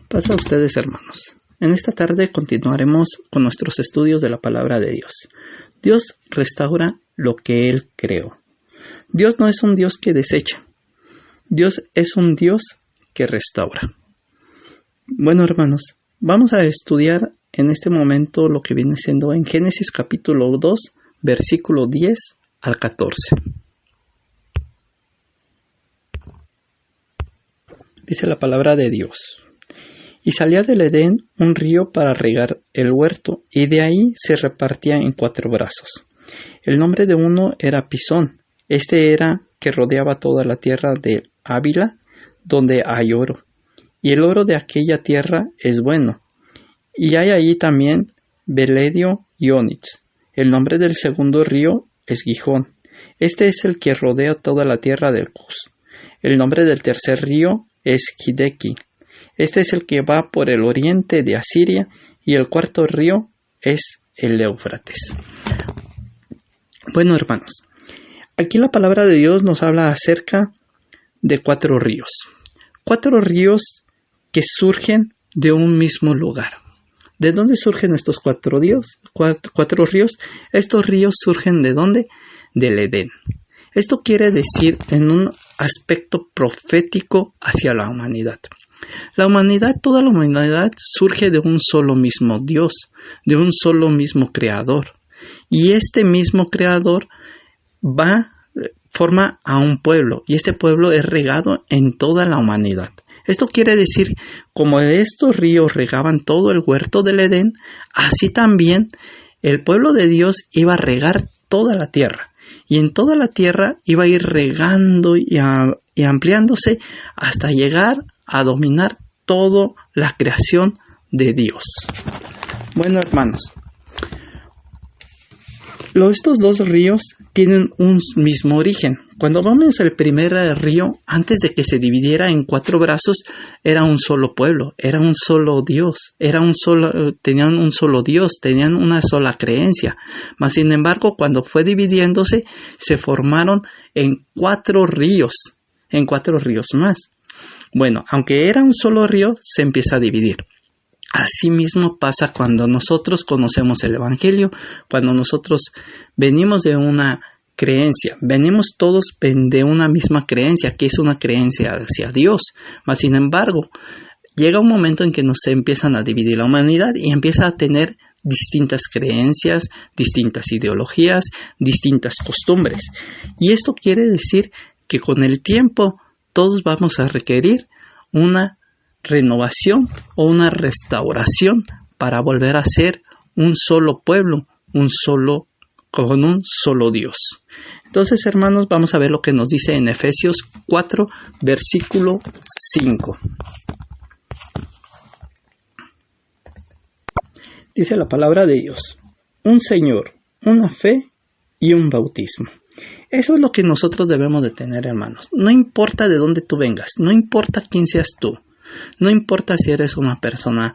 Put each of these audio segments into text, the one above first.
Paz a ustedes, hermanos. En esta tarde continuaremos con nuestros estudios de la palabra de Dios. Dios restaura lo que Él creó. Dios no es un Dios que desecha. Dios es un Dios que restaura. Bueno, hermanos, vamos a estudiar en este momento lo que viene siendo en Génesis capítulo 2, versículo 10 al 14. Dice la palabra de Dios. Y salía del Edén un río para regar el huerto, y de ahí se repartía en 4 brazos. El nombre de uno era Pisón. Este era que rodeaba toda la tierra de Ávila, donde hay oro. Y el oro de aquella tierra es bueno. Y hay allí también Beledio y Onix. El nombre del segundo río es Gihón. Este es el que rodea toda la tierra del Cus. El nombre del tercer río es Hideki. Este es el que va por el oriente de Asiria, y el cuarto río es el Éufrates. Bueno, hermanos, aquí la palabra de Dios nos habla acerca de 4 ríos. 4 ríos que surgen de un mismo lugar. ¿De dónde surgen estos 4 ríos? Estos ríos surgen ¿de dónde? Del Edén. Esto quiere decir en un aspecto profético hacia la humanidad. Toda la humanidad surge de un solo mismo Dios, de un solo mismo Creador. Y este mismo Creador forma a un pueblo, y este pueblo es regado en toda la humanidad. Esto quiere decir, como estos ríos regaban todo el huerto del Edén, así también el pueblo de Dios iba a regar toda la tierra. Y en toda la tierra iba a ir regando y ampliándose hasta llegar a dominar toda la creación de Dios. Bueno, hermanos, estos 2 ríos tienen un mismo origen. Cuando vamos al primer río, antes de que se dividiera en 4 brazos, era un solo pueblo, era un solo Dios, tenían un solo Dios, tenían una sola creencia. Mas, sin embargo, cuando fue dividiéndose, se formaron en 4 ríos más. Bueno, aunque era un solo río, se empieza a dividir. Asimismo pasa cuando nosotros conocemos el Evangelio, cuando nosotros venimos de una creencia, venimos todos de una misma creencia, que es una creencia hacia Dios. Mas, sin embargo, llega un momento en que nos empiezan a dividir la humanidad y empieza a tener distintas creencias, distintas ideologías, distintas costumbres. Y esto quiere decir que con el tiempo todos vamos a requerir una renovación o una restauración para volver a ser un solo pueblo, con un solo Dios. Entonces, hermanos, vamos a ver lo que nos dice en Efesios 4, versículo 5. Dice la palabra de Dios: un Señor, una fe y un bautismo. Eso es lo que nosotros debemos de tener, hermanos. No importa de dónde tú vengas, no importa quién seas tú, no importa si eres una persona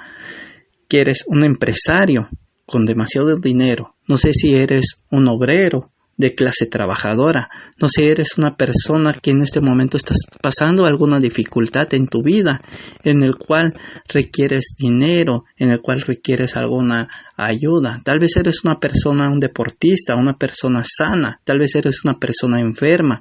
que eres un empresario con demasiado dinero, no sé si eres un obrero de clase trabajadora, no sé si eres una persona que en este momento estás pasando alguna dificultad en tu vida, en el cual requieres dinero, en el cual requieres alguna ayuda. Tal vez eres una persona, un deportista, una persona sana, tal vez eres una persona enferma.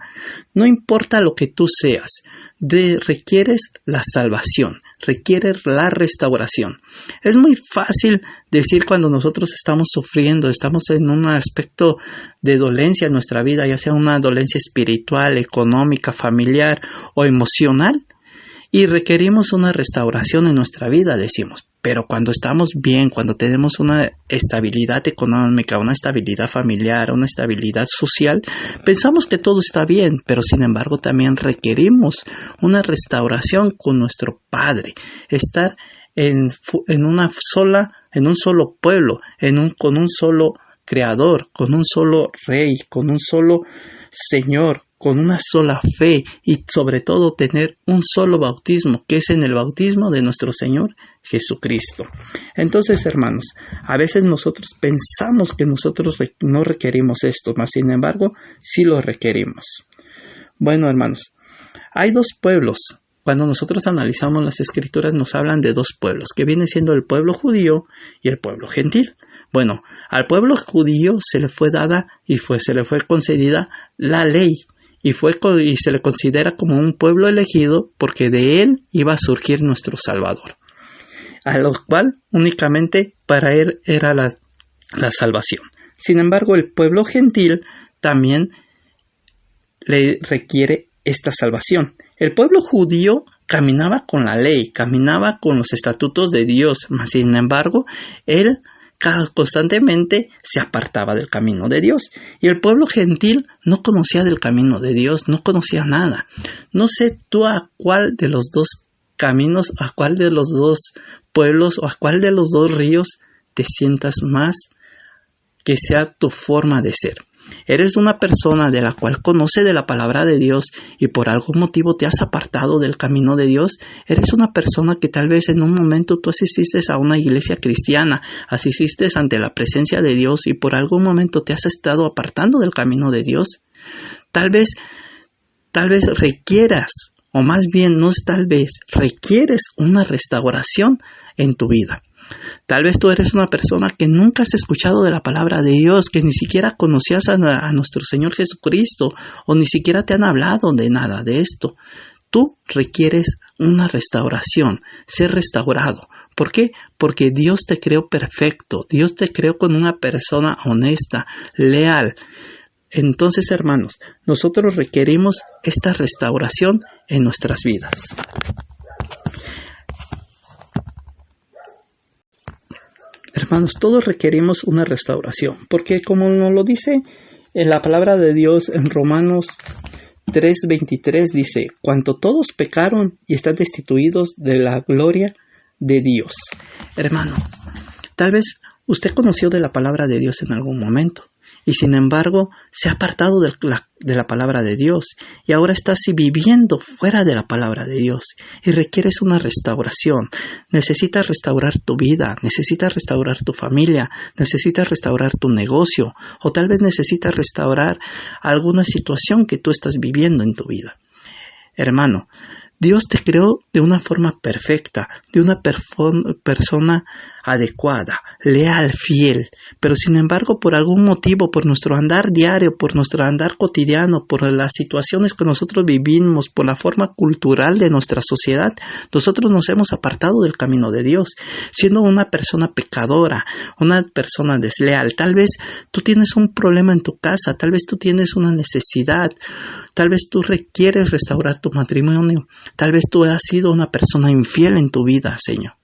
No importa lo que tú seas, requieres la salvación, requieres la restauración. Es muy fácil decir cuando nosotros estamos sufriendo, estamos en un aspecto de dolencia en nuestra vida, ya sea una dolencia espiritual, económica, familiar o emocional, y requerimos una restauración en nuestra vida, decimos. Pero cuando estamos bien, cuando tenemos una estabilidad económica, una estabilidad familiar, una estabilidad social, pensamos que todo está bien, pero sin embargo también requerimos una restauración con nuestro Padre, estar en un solo pueblo, con un solo Creador, con un solo Rey, con un solo Señor, con una sola fe y sobre todo tener un solo bautismo, que es en el bautismo de nuestro Señor Jesucristo. Entonces, hermanos, a veces nosotros pensamos que nosotros no requerimos esto, mas sin embargo, sí lo requerimos. Bueno, hermanos, hay 2 pueblos cuando nosotros analizamos las escrituras nos hablan de dos pueblos, que viene siendo el pueblo judío y el pueblo gentil. Bueno, al pueblo judío se le fue dada se le fue concedida la ley y se le considera como un pueblo elegido porque de él iba a surgir nuestro Salvador, a lo cual únicamente para él era la salvación. Sin embargo, el pueblo gentil también le requiere esta salvación. El pueblo judío caminaba con la ley, caminaba con los estatutos de Dios, mas sin embargo, él constantemente se apartaba del camino de Dios. Y el pueblo gentil no conocía del camino de Dios, no conocía nada. No sé tú a cuál de los dos caminos, a cuál de los dos pueblos o a cuál de los dos ríos te sientas más que sea tu forma de ser. Eres una persona de la cual conoce de la palabra de Dios y por algún motivo te has apartado del camino de Dios. Eres una persona que tal vez en un momento tú asististe a una iglesia cristiana, asististe ante la presencia de Dios y por algún momento te has estado apartando del camino de Dios. Tal vez requieras, o más bien no es tal vez, requieres una restauración en tu vida. Tal vez tú eres una persona que nunca has escuchado de la palabra de Dios, que ni siquiera conocías a nuestro Señor Jesucristo, o ni siquiera te han hablado de nada de esto. Tú requieres una restauración, ser restaurado. ¿Por qué? Porque Dios te creó perfecto, Dios te creó con una persona honesta, leal. Entonces, hermanos, nosotros requerimos esta restauración en nuestras vidas. Hermanos, todos requerimos una restauración, porque como nos lo dice en la palabra de Dios en Romanos 3:23, dice, cuanto todos pecaron y están destituidos de la gloria de Dios. Hermano, tal vez usted conoció de la palabra de Dios en algún momento, y sin embargo se ha apartado de la palabra de Dios y ahora estás viviendo fuera de la palabra de Dios y requieres una restauración. Necesitas restaurar tu vida, necesitas restaurar tu familia, necesitas restaurar tu negocio o tal vez necesitas restaurar alguna situación que tú estás viviendo en tu vida. Hermano, Dios te creó de una forma perfecta, de una persona adecuada, leal, fiel, pero sin embargo por algún motivo, por nuestro andar diario, por nuestro andar cotidiano, por las situaciones que nosotros vivimos, por la forma cultural de nuestra sociedad, nosotros nos hemos apartado del camino de Dios, siendo una persona pecadora, una persona desleal. Tal vez tú tienes un problema en tu casa, tal vez tú tienes una necesidad, tal vez tú requieres restaurar tu matrimonio, tal vez tú has sido una persona infiel en tu vida, Señor.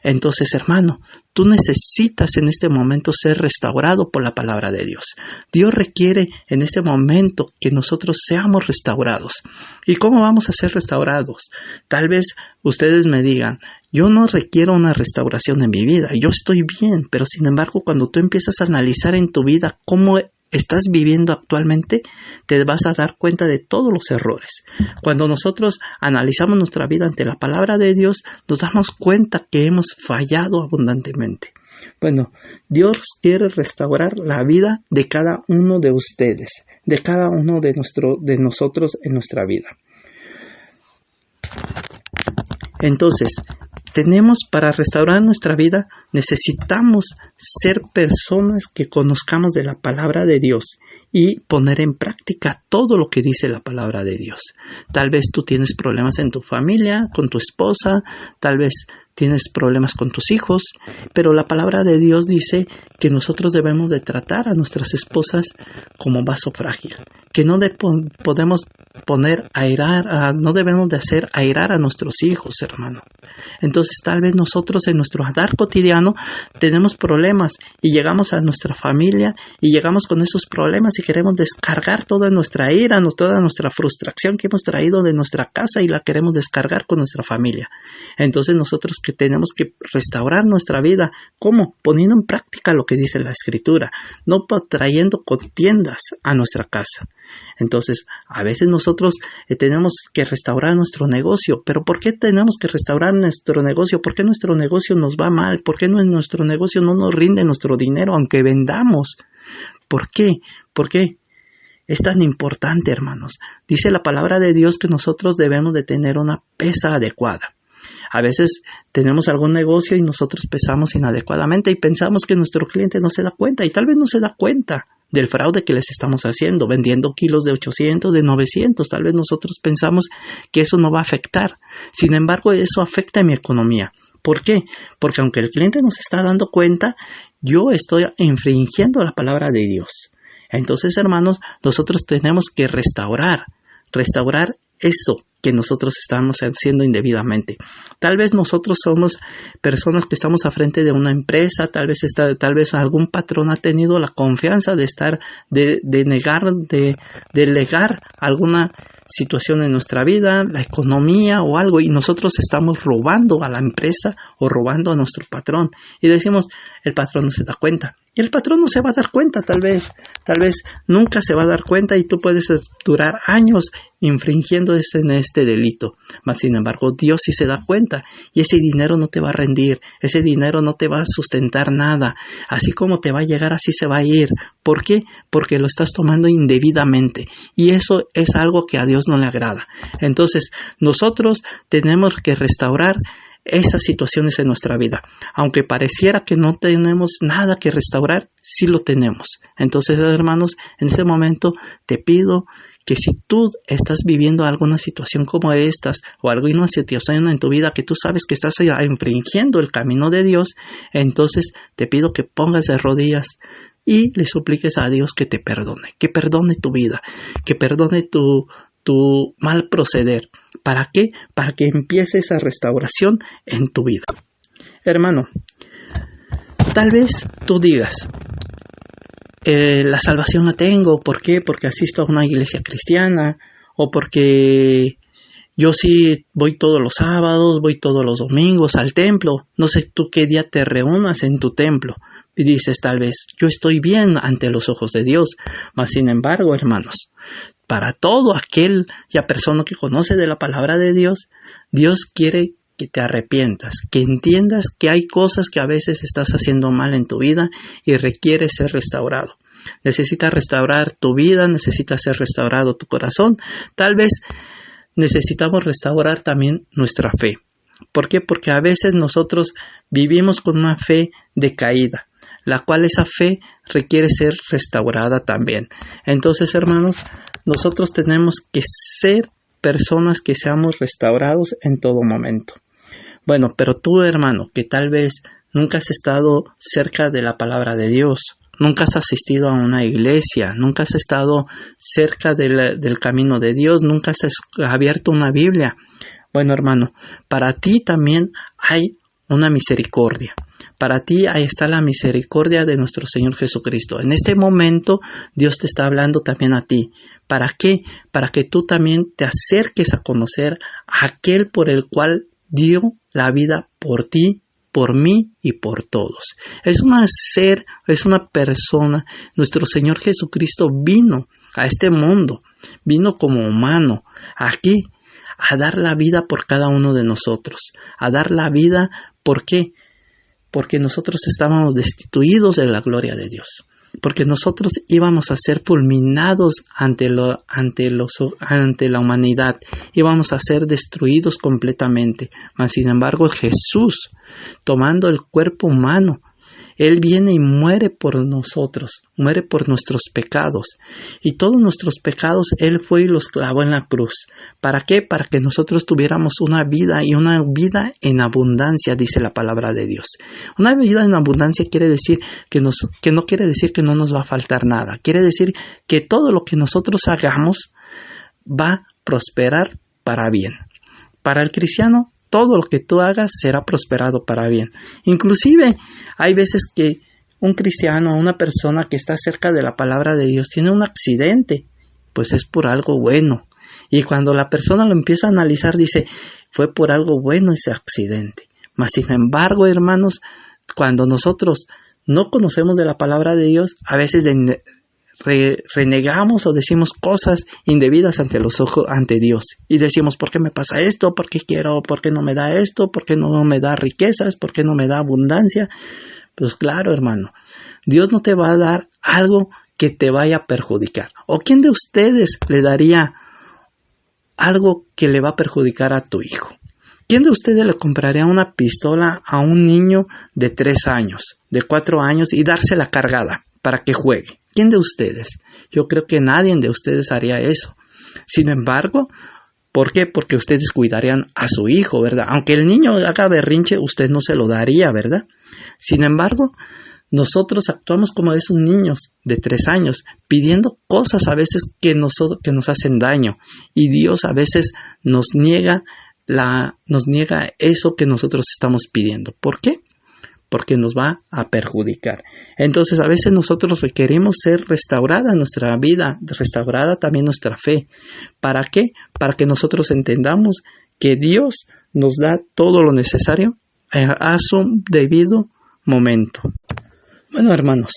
Entonces, hermano, tú necesitas en este momento ser restaurado por la palabra de Dios. Dios requiere en este momento que nosotros seamos restaurados. ¿Y cómo vamos a ser restaurados? Tal vez ustedes me digan, yo no requiero una restauración en mi vida, yo estoy bien, pero sin embargo, cuando tú empiezas a analizar en tu vida cómo estás viviendo actualmente, te vas a dar cuenta de todos los errores. Cuando nosotros analizamos nuestra vida ante la palabra de Dios, nos damos cuenta que hemos fallado abundantemente. Bueno, Dios quiere restaurar la vida de cada uno de ustedes, de cada uno de nosotros en nuestra vida. Entonces, para restaurar nuestra vida, necesitamos ser personas que conozcamos de la palabra de Dios y poner en práctica todo lo que dice la palabra de Dios. Tal vez tú tienes problemas en tu familia, con tu esposa, tal vez tienes problemas con tus hijos, pero la palabra de Dios dice que nosotros debemos de tratar a nuestras esposas como vaso frágil, que no podemos no debemos de hacer airar a nuestros hijos, hermano. Entonces tal vez nosotros en nuestro andar cotidiano tenemos problemas y llegamos a nuestra familia y llegamos con esos problemas y queremos descargar toda nuestra ira, toda nuestra frustración que hemos traído de nuestra casa y la queremos descargar con nuestra familia. Entonces nosotros que tenemos que restaurar nuestra vida, ¿cómo? Poniendo en práctica lo que dice la Escritura, no trayendo contiendas a nuestra casa. Entonces, a veces nosotros tenemos que restaurar nuestro negocio, pero ¿por qué tenemos que restaurar nuestro negocio? ¿Por qué nuestro negocio nos va mal? ¿Por qué nuestro negocio no nos rinde nuestro dinero aunque vendamos? ¿Por qué? ¿Por qué? es tan importante, hermanos. Dice la palabra de Dios que nosotros debemos de tener una pesa adecuada. A veces tenemos algún negocio y nosotros pesamos inadecuadamente y pensamos que nuestro cliente no se da cuenta, y tal vez no se da cuenta del fraude que les estamos haciendo, vendiendo kilos de 800, de 900. Tal vez nosotros pensamos que eso no va a afectar. Sin embargo, eso afecta a mi economía. ¿Por qué? Porque aunque el cliente no se está dando cuenta, yo estoy infringiendo la palabra de Dios. Entonces, hermanos, nosotros tenemos que restaurar eso que nosotros estamos haciendo indebidamente. Tal vez nosotros somos personas que estamos a frente de una empresa, tal vez algún patrón ha tenido la confianza de delegar alguna situación en nuestra vida, la economía o algo, y nosotros estamos robando a la empresa o robando a nuestro patrón, y decimos, el patrón no se da cuenta, y el patrón no se va a dar cuenta, tal vez nunca se va a dar cuenta, y tú puedes durar años infringiendo en este delito. Mas sin embargo, Dios sí se da cuenta, y ese dinero no te va a rendir, ese dinero no te va a sustentar nada, así como te va a llegar, así se va a ir. ¿Por qué? Porque lo estás tomando indebidamente, y eso es algo que a Dios no le agrada. Entonces, nosotros tenemos que restaurar esas situaciones en nuestra vida. Aunque pareciera que no tenemos nada que restaurar, sí lo tenemos. Entonces, hermanos, en este momento te pido que si tú estás viviendo alguna situación como estas, o alguna situación en tu vida que tú sabes que estás infringiendo el camino de Dios, entonces te pido que pongas de rodillas y le supliques a Dios que te perdone, que perdone tu vida, que perdone tu mal proceder. ¿Para qué? Para que empiece esa restauración en tu vida. Hermano, tal vez tú digas, la salvación la tengo. ¿Por qué? Porque asisto a una iglesia cristiana, o porque yo sí voy todos los sábados, voy todos los domingos al templo. No sé tú qué día te reúnas en tu templo. Y dices, tal vez, yo estoy bien ante los ojos de Dios. Mas sin embargo, hermanos, para todo aquella persona que conoce de la palabra de Dios, Dios quiere que te arrepientas, que entiendas que hay cosas que a veces estás haciendo mal en tu vida y requiere ser restaurado. Necesitas restaurar tu vida, necesitas ser restaurado tu corazón. Tal vez necesitamos restaurar también nuestra fe. ¿Por qué? Porque a veces nosotros vivimos con una fe decaída, la cual esa fe requiere ser restaurada también. Entonces, hermanos, nosotros tenemos que ser personas que seamos restaurados en todo momento. Bueno, pero tú, hermano, que tal vez nunca has estado cerca de la palabra de Dios, nunca has asistido a una iglesia, nunca has estado cerca del camino de Dios, nunca has abierto una Biblia. Bueno, hermano, para ti también hay una misericordia. Para ti ahí está la misericordia de nuestro Señor Jesucristo. En este momento Dios te está hablando también a ti. ¿Para qué? Para que tú también te acerques a conocer a aquel por el cual dio la vida por ti, por mí y por todos. Es una persona. Nuestro Señor Jesucristo vino a este mundo, vino como humano aquí a dar la vida por cada uno de nosotros, a dar la vida. ¿Por qué? Porque nosotros estábamos destituidos de la gloria de Dios, porque nosotros íbamos a ser fulminados ante la humanidad, íbamos a ser destruidos completamente. Mas sin embargo, Jesús, tomando el cuerpo humano, Él viene y muere por nosotros, muere por nuestros pecados. Y todos nuestros pecados Él fue y los clavó en la cruz. ¿Para qué? Para que nosotros tuviéramos una vida, y una vida en abundancia, dice la palabra de Dios. Una vida en abundancia quiere decir que no quiere decir que no nos va a faltar nada. Quiere decir que todo lo que nosotros hagamos va a prosperar para bien. Para el cristiano, todo lo que tú hagas será prosperado para bien. Inclusive hay veces que un cristiano, una persona que está cerca de la palabra de Dios, tiene un accidente, pues es por algo bueno. Y cuando la persona lo empieza a analizar, dice, fue por algo bueno ese accidente. Mas sin embargo, hermanos, cuando nosotros no conocemos de la palabra de Dios, a veces renegamos o decimos cosas indebidas ante Dios, y decimos, ¿por qué me pasa esto? ¿Por qué no me da esto? ¿Por qué no me da riquezas? ¿Por qué no me da abundancia? Pues claro, hermano, Dios no te va a dar algo que te vaya a perjudicar? ¿O quién de ustedes le daría algo que le va a perjudicar a tu hijo? ¿Quién de ustedes le compraría una pistola a un niño de 3 años, de 4 años y dársela cargada para que juegue? ¿Quién de ustedes? Yo creo que nadie de ustedes haría eso. Sin embargo, ¿por qué? Porque ustedes cuidarían a su hijo, ¿verdad? Aunque el niño haga berrinche, usted no se lo daría, ¿verdad? Sin embargo, nosotros actuamos como esos niños de 3 años, pidiendo cosas a veces que nos hacen daño. Y Dios a veces nos niega eso que nosotros estamos pidiendo. ¿Por qué? Porque nos va a perjudicar. Entonces a veces nosotros requerimos ser restaurada nuestra vida, restaurada también nuestra fe. ¿Para qué? Para que nosotros entendamos que Dios nos da todo lo necesario a su debido momento. Bueno, hermanos,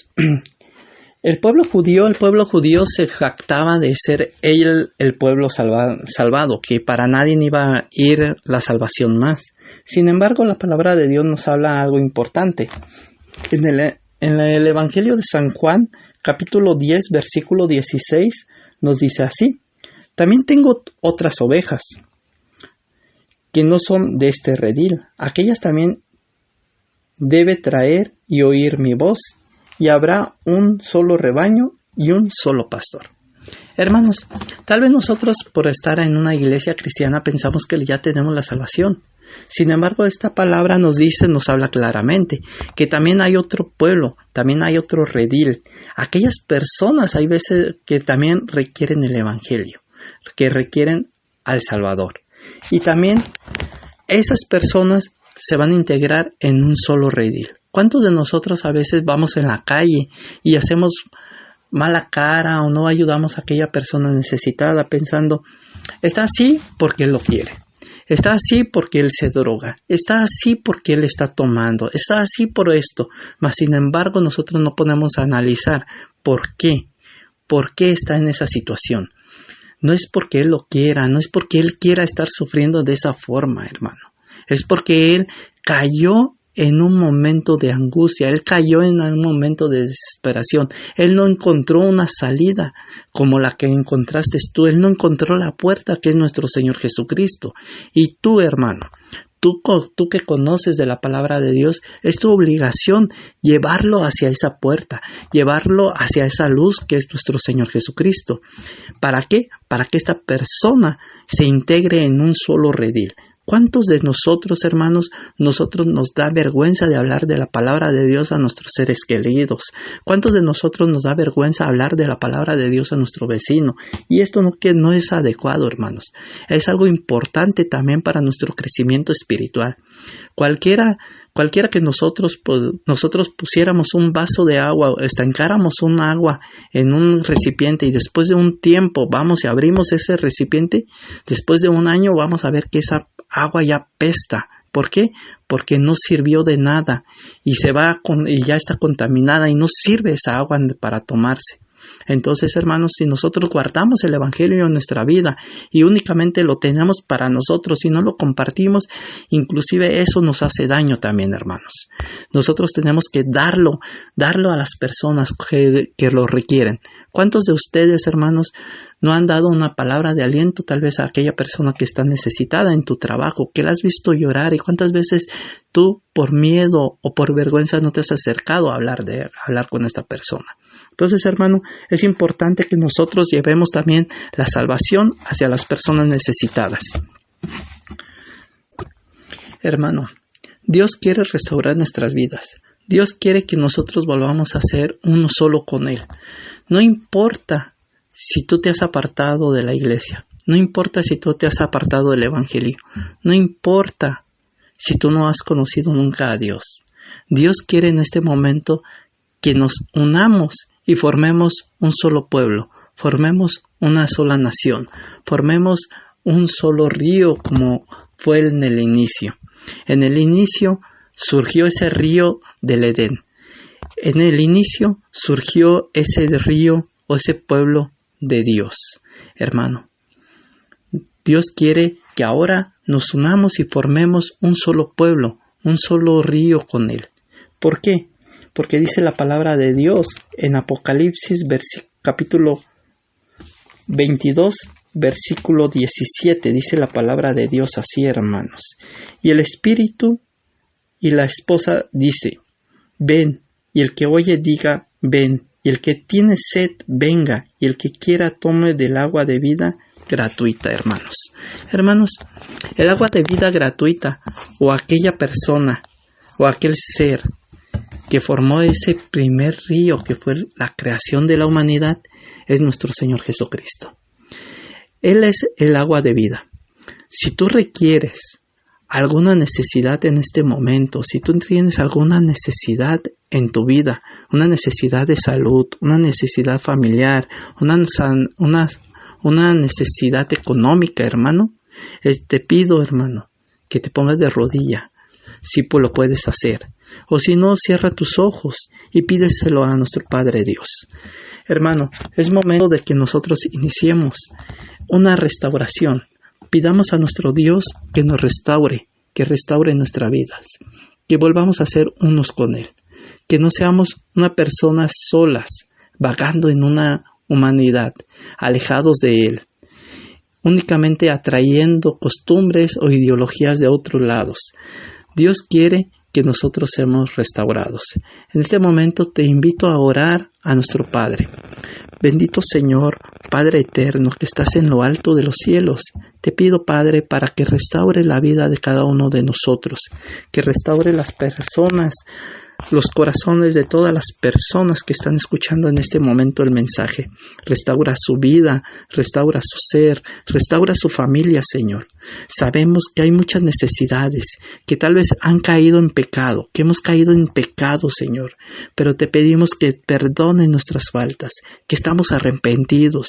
el pueblo judío se jactaba de ser el pueblo salvado, que para nadie iba a ir la salvación más. Sin embargo, la palabra de Dios nos habla algo importante. En el Evangelio de San Juan, capítulo 10, versículo 16, nos dice así: también tengo otras ovejas que no son de este redil. Aquellas también debe traer y oír mi voz, y habrá un solo rebaño y un solo pastor. Hermanos, tal vez nosotros por estar en una iglesia cristiana pensamos que ya tenemos la salvación. Sin embargo, esta palabra nos habla claramente que también hay otro pueblo, también hay otro redil. Aquellas personas hay veces que también requieren el evangelio, que requieren al Salvador. Y también esas personas se van a integrar en un solo redil. ¿Cuántos de nosotros a veces vamos en la calle y hacemos mala cara o no ayudamos a aquella persona necesitada pensando, está así porque él lo quiere, está así porque él se droga, está así porque él está tomando, está así por esto? Mas sin embargo nosotros no ponemos a analizar por qué está en esa situación. No es porque él lo quiera, no es porque él quiera estar sufriendo de esa forma, hermano. Es porque él cayó en un momento de angustia, él cayó en un momento de desesperación, él no encontró una salida como la que encontraste tú, él no encontró la puerta que es nuestro Señor Jesucristo. Y tú, hermano, tú que conoces de la palabra de Dios, es tu obligación llevarlo hacia esa puerta, llevarlo hacia esa luz que es nuestro Señor Jesucristo. ¿Para qué? Para que esta persona se integre en un solo redil. ¿Cuántos de nosotros, hermanos, nos da vergüenza de hablar de la palabra de Dios a nuestros seres queridos? ¿Cuántos de nosotros nos da vergüenza hablar de la palabra de Dios a nuestro vecino? Y esto no es adecuado, hermanos. Es algo importante también para nuestro crecimiento espiritual. Cualquiera que nosotros pusiéramos un vaso de agua, estancáramos un agua en un recipiente y después de un tiempo vamos y abrimos ese recipiente, después de un año vamos a ver que esa agua ya apesta. ¿Por qué? Porque no sirvió de nada y ya está contaminada y no sirve esa agua para tomarse. Entonces, hermanos, si nosotros guardamos el evangelio en nuestra vida y únicamente lo tenemos para nosotros y no lo compartimos, inclusive eso nos hace daño también, hermanos. Nosotros tenemos que darlo a las personas que lo requieren. ¿Cuántos de ustedes, hermanos, no han dado una palabra de aliento tal vez a aquella persona que está necesitada en tu trabajo, que la has visto llorar, y cuántas veces tú por miedo o por vergüenza no te has acercado a hablar con esta persona? Entonces, hermano, es importante que nosotros llevemos también la salvación hacia las personas necesitadas. Hermano, Dios quiere restaurar nuestras vidas. Dios quiere que nosotros volvamos a ser uno solo con Él. No importa si tú te has apartado de la iglesia, no importa si tú te has apartado del evangelio, no importa si tú no has conocido nunca a Dios. Dios quiere en este momento que nos unamos y formemos un solo pueblo, formemos una sola nación, formemos un solo río como fue en el inicio. En el inicio surgió ese río del Edén. En el inicio surgió ese río o ese pueblo de Dios. Hermano, Dios quiere que ahora nos unamos y formemos un solo pueblo, un solo río con Él. ¿Por qué? porque dice la palabra de Dios en Apocalipsis capítulo 22, versículo 17, dice la palabra de Dios así, hermanos. Y el Espíritu y la esposa dice, ven, y el que oye diga, ven, y el que tiene sed, venga, y el que quiera tome del agua de vida gratuita, hermanos. Hermanos, el agua de vida gratuita, o aquella persona, o aquel ser que formó ese primer río que fue la creación de la humanidad, es nuestro Señor Jesucristo. Él es el agua de vida. Si tú requieres alguna necesidad en este momento, si tú tienes alguna necesidad en tu vida, una necesidad de salud, una necesidad familiar, una necesidad económica, hermano, te pido, hermano, que te pongas de rodilla, si lo puedes hacer. O si no, cierra tus ojos y pídeselo a nuestro Padre Dios. Hermano, es momento de que nosotros iniciemos una restauración. Pidamos a nuestro Dios que nos restaure, que restaure nuestras vidas, que volvamos a ser unos con Él, que no seamos una persona solas, vagando en una humanidad, alejados de Él, únicamente atrayendo costumbres o ideologías de otros lados. Dios quiere que nosotros seamos restaurados. En este momento te invito a orar a nuestro Padre. Bendito Señor, Padre eterno, que estás en lo alto de los cielos, te pido, Padre, para que restaure la vida de cada uno de nosotros, que restaure las personas, los corazones de todas las personas que están escuchando en este momento el mensaje. Restaura su vida, restaura su ser, restaura su familia, Señor. Sabemos que hay muchas necesidades, que tal vez han caído en pecado, que hemos caído en pecado, Señor, pero te pedimos que perdones nuestras faltas, que estamos arrepentidos,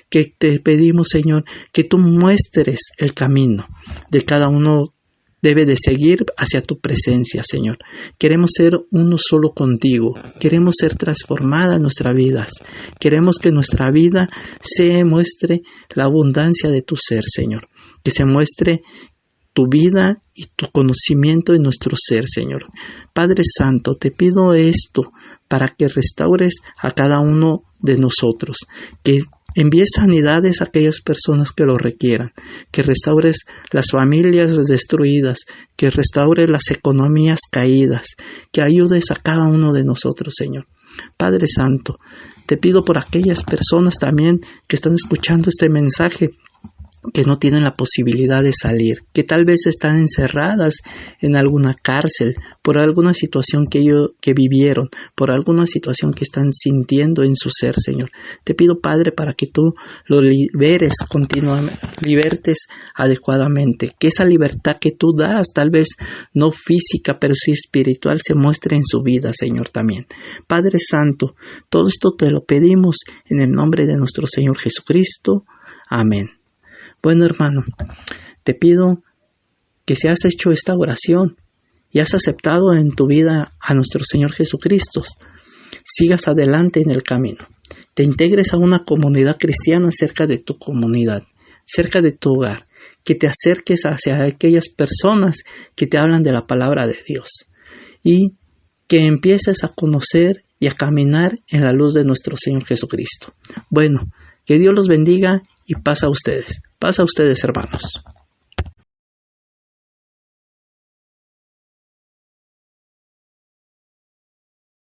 que te pedimos, Señor, que tú muestres el camino de cada uno debe de seguir hacia tu presencia, Señor. Queremos ser uno solo contigo. Queremos ser transformadas en nuestras vidas. Queremos que nuestra vida se muestre la abundancia de tu ser, Señor. Que se muestre tu vida y tu conocimiento en nuestro ser, Señor. Padre Santo, te pido esto para que restaures a cada uno de nosotros, que envíes sanidades a aquellas personas que lo requieran, que restaures las familias destruidas, que restaures las economías caídas, que ayudes a cada uno de nosotros, Señor. Padre Santo, te pido por aquellas personas también que están escuchando este mensaje, que no tienen la posibilidad de salir, que tal vez están encerradas en alguna cárcel por alguna situación que vivieron, por alguna situación que están sintiendo en su ser, Señor. Te pido, Padre, para que tú lo liberes continuamente, libertes adecuadamente, que esa libertad que tú das, tal vez no física, pero sí espiritual, se muestre en su vida, Señor, también. Padre Santo, todo esto te lo pedimos en el nombre de nuestro Señor Jesucristo. Amén. Bueno, hermano, te pido que si has hecho esta oración y has aceptado en tu vida a nuestro Señor Jesucristo, sigas adelante en el camino. Te integres a una comunidad cristiana cerca de tu comunidad, cerca de tu hogar, que te acerques hacia aquellas personas que te hablan de la palabra de Dios y que empieces a conocer y a caminar en la luz de nuestro Señor Jesucristo. Bueno, que Dios los bendiga y paz a ustedes, hermanos.